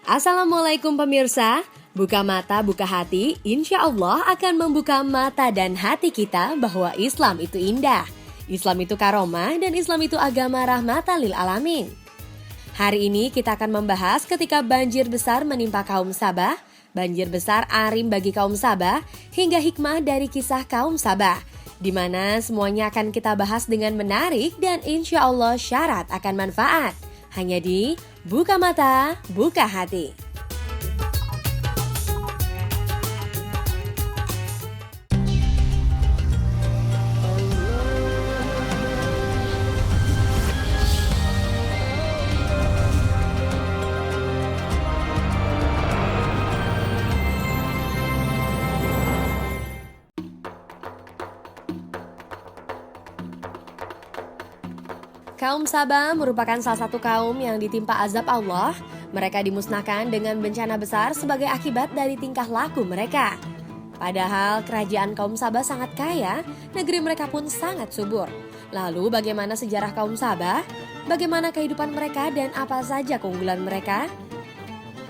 Assalamualaikum pemirsa, buka mata, buka hati, insya Allah akan membuka mata dan hati kita bahwa Islam itu indah. Islam itu karomah dan Islam itu agama rahmatan lil alamin. Hari ini kita akan membahas ketika banjir besar menimpa kaum Sabah, banjir besar arim bagi kaum Sabah, hingga hikmah dari kisah kaum Sabah, di mana semuanya akan kita bahas dengan menarik dan insya Allah syarat akan manfaat. Hanya di Buka Mata, Buka Hati. Kaum Sabah merupakan salah satu kaum yang ditimpa azab Allah. Mereka dimusnahkan dengan bencana besar sebagai akibat dari tingkah laku mereka. Padahal kerajaan kaum Sabah sangat kaya, negeri mereka pun sangat subur. Lalu bagaimana sejarah kaum Sabah? Bagaimana kehidupan mereka dan apa saja keunggulan mereka?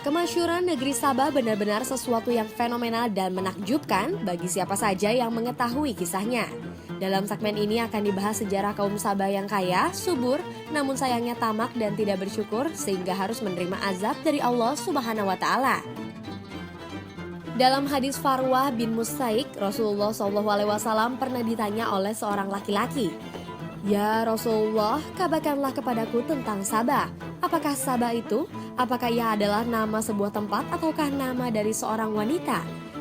Kemasyhuran negeri Sabah benar-benar sesuatu yang fenomenal dan menakjubkan bagi siapa saja yang mengetahui kisahnya. Dalam segmen ini akan dibahas sejarah kaum Sabah yang kaya, subur, namun sayangnya tamak dan tidak bersyukur sehingga harus menerima azab dari Allah Subhanahu wa Ta'ala. Dalam hadis Farwah bin Musaik, Rasulullah SAW pernah ditanya oleh seorang laki-laki, "Ya Rasulullah, kabarkanlah kepadaku tentang Sabah. Apakah Sabah itu? Apakah ia adalah nama sebuah tempat ataukah nama dari seorang wanita?"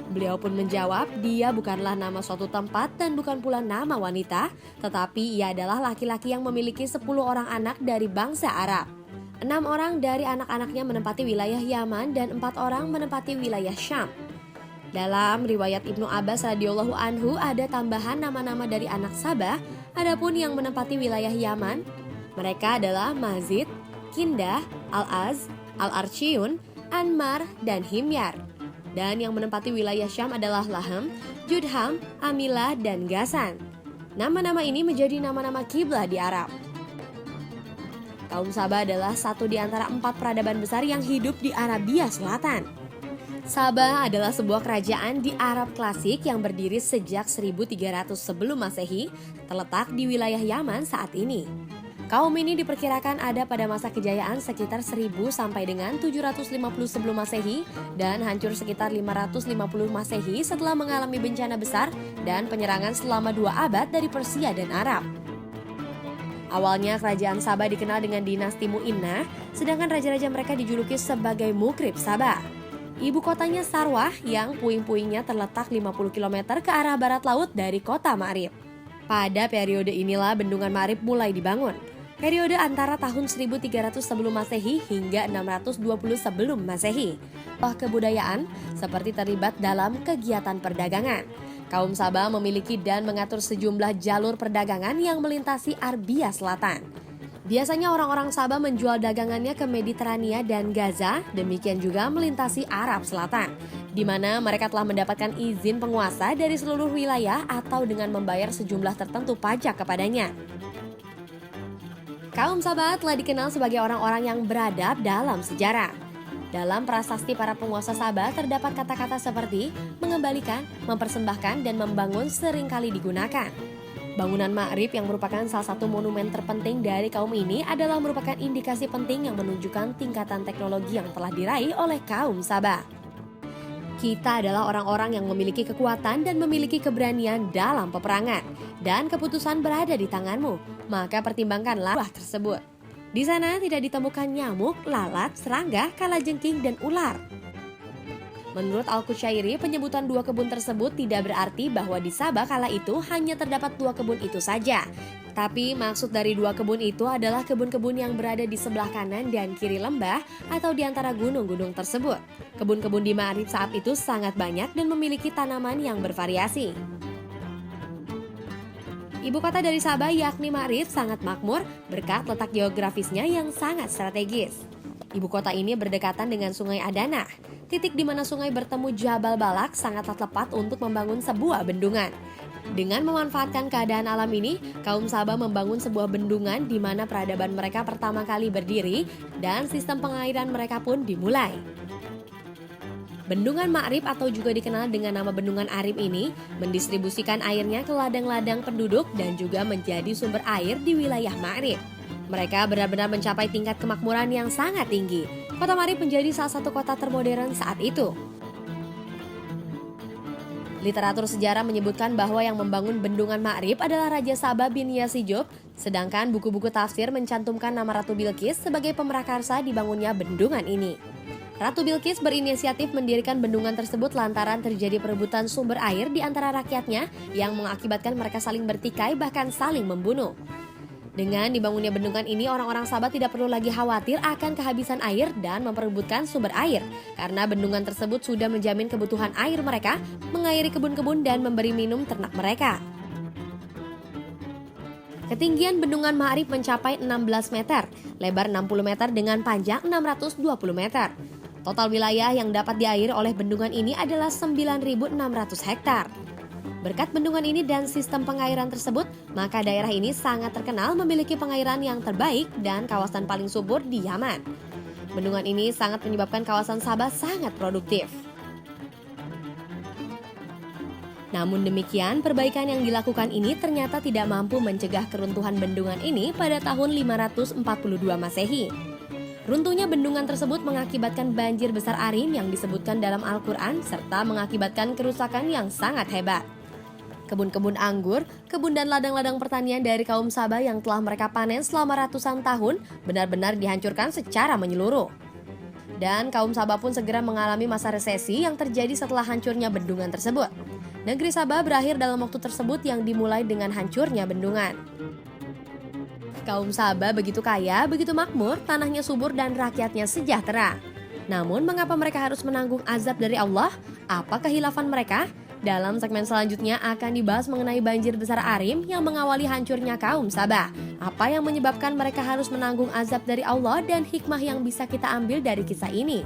Beliau pun menjawab, dia bukanlah nama suatu tempat dan bukan pula nama wanita, tetapi ia adalah laki-laki yang memiliki 10 orang anak dari bangsa Arab. 6 orang dari anak-anaknya menempati wilayah Yaman dan 4 orang menempati wilayah Syam. Dalam riwayat Ibnu Abbas radhiyallahu anhu ada tambahan nama-nama dari anak Sabah, adapun yang menempati wilayah Yaman, mereka adalah Mazid, Kindah, Al-Az, Al-Arsyun, Anmar, dan Himyar. Dan yang menempati wilayah Syam adalah Laham, Judham, Amilah, dan Gasan. Nama-nama ini menjadi nama-nama kiblah di Arab. Kaum Sabah adalah satu di antara 4 peradaban besar yang hidup di Arabia Selatan. Sabah adalah sebuah kerajaan di Arab klasik yang berdiri sejak 1300 sebelum Masehi, terletak di wilayah Yaman saat ini. Kaum ini diperkirakan ada pada masa kejayaan sekitar 1000 sampai dengan 750 sebelum Masehi dan hancur sekitar 550 Masehi setelah mengalami bencana besar dan penyerangan selama 2 abad dari Persia dan Arab. Awalnya kerajaan Sabah dikenal dengan dinasti Mu'innah, sedangkan raja-raja mereka dijuluki sebagai Mukrib Sabah. Ibu kotanya Sarwah yang puing-puingnya terletak 50 km ke arah barat laut dari kota Ma'rib. Pada periode inilah bendungan Ma'rib mulai dibangun. Periode antara tahun 1300 sebelum Masehi hingga 620 sebelum Masehi. Kebudayaan seperti terlibat dalam kegiatan perdagangan. Kaum Sabah memiliki dan mengatur sejumlah jalur perdagangan yang melintasi Arabia Selatan. Biasanya orang-orang Sabah menjual dagangannya ke Mediterania dan Gaza, demikian juga melintasi Arab Selatan, di mana mereka telah mendapatkan izin penguasa dari seluruh wilayah atau dengan membayar sejumlah tertentu pajak kepadanya. Kaum Sabah telah dikenal sebagai orang-orang yang beradab dalam sejarah. Dalam prasasti para penguasa Sabah terdapat kata-kata seperti mengembalikan, mempersembahkan, dan membangun seringkali digunakan. Bangunan Ma'rib yang merupakan salah satu monumen terpenting dari kaum ini adalah merupakan indikasi penting yang menunjukkan tingkatan teknologi yang telah diraih oleh kaum Sabah. Kita adalah orang-orang yang memiliki kekuatan dan memiliki keberanian dalam peperangan. Dan keputusan berada di tanganmu, maka pertimbangkanlah tersebut. Di sana tidak ditemukan nyamuk, lalat, serangga, kalajengking, dan ular. Menurut Al-Qushayri, penyebutan 2 kebun tersebut tidak berarti bahwa di Sabah kala itu hanya terdapat 2 kebun itu saja. Tapi maksud dari 2 kebun itu adalah kebun-kebun yang berada di sebelah kanan dan kiri lembah atau di antara gunung-gunung tersebut. Kebun-kebun di Ma'rib saat itu sangat banyak dan memiliki tanaman yang bervariasi. Ibu kota dari Sabah yakni Ma'rib sangat makmur berkat letak geografisnya yang sangat strategis. Ibu kota ini berdekatan dengan Sungai Adana. Titik di mana sungai bertemu Jabal Balak sangatlah tepat untuk membangun sebuah bendungan. Dengan memanfaatkan keadaan alam ini, kaum Sabah membangun sebuah bendungan di mana peradaban mereka pertama kali berdiri dan sistem pengairan mereka pun dimulai. Bendungan Ma'rib atau juga dikenal dengan nama Bendungan Arim ini mendistribusikan airnya ke ladang-ladang penduduk dan juga menjadi sumber air di wilayah Ma'rib. Mereka benar-benar mencapai tingkat kemakmuran yang sangat tinggi. Kota Ma'rib menjadi salah satu kota termodern saat itu. Literatur sejarah menyebutkan bahwa yang membangun Bendungan Ma'rib adalah Raja Saba bin Yasyjub, sedangkan buku-buku tafsir mencantumkan nama Ratu Bilqis sebagai pemrakarsa dibangunnya bendungan ini. Ratu Bilqis berinisiatif mendirikan bendungan tersebut lantaran terjadi perebutan sumber air di antara rakyatnya yang mengakibatkan mereka saling bertikai bahkan saling membunuh. Dengan dibangunnya bendungan ini, orang-orang Sabah tidak perlu lagi khawatir akan kehabisan air dan memperebutkan sumber air, karena bendungan tersebut sudah menjamin kebutuhan air mereka, mengairi kebun-kebun dan memberi minum ternak mereka. Ketinggian Bendungan Ma'rib mencapai 16 meter, lebar 60 meter dengan panjang 620 meter. Total wilayah yang dapat diairi oleh bendungan ini adalah 9.600 hektar. Berkat bendungan ini dan sistem pengairan tersebut, maka daerah ini sangat terkenal memiliki pengairan yang terbaik dan kawasan paling subur di Yaman. Bendungan ini sangat menyebabkan kawasan Sabah sangat produktif. Namun demikian, perbaikan yang dilakukan ini ternyata tidak mampu mencegah keruntuhan bendungan ini pada tahun 542 Masehi. Runtuhnya bendungan tersebut mengakibatkan banjir besar Arim yang disebutkan dalam Al-Quran serta mengakibatkan kerusakan yang sangat hebat. Kebun-kebun anggur, kebun dan ladang-ladang pertanian dari kaum Sabah yang telah mereka panen selama ratusan tahun benar-benar dihancurkan secara menyeluruh. Dan kaum Sabah pun segera mengalami masa resesi yang terjadi setelah hancurnya bendungan tersebut. Negeri Sabah berakhir dalam waktu tersebut yang dimulai dengan hancurnya bendungan. Kaum Sabah begitu kaya, begitu makmur, tanahnya subur dan rakyatnya sejahtera. Namun mengapa mereka harus menanggung azab dari Allah? Apa kehilafan mereka? Dalam segmen selanjutnya akan dibahas mengenai banjir besar Arim yang mengawali hancurnya kaum Sabah. Apa yang menyebabkan mereka harus menanggung azab dari Allah dan hikmah yang bisa kita ambil dari kisah ini?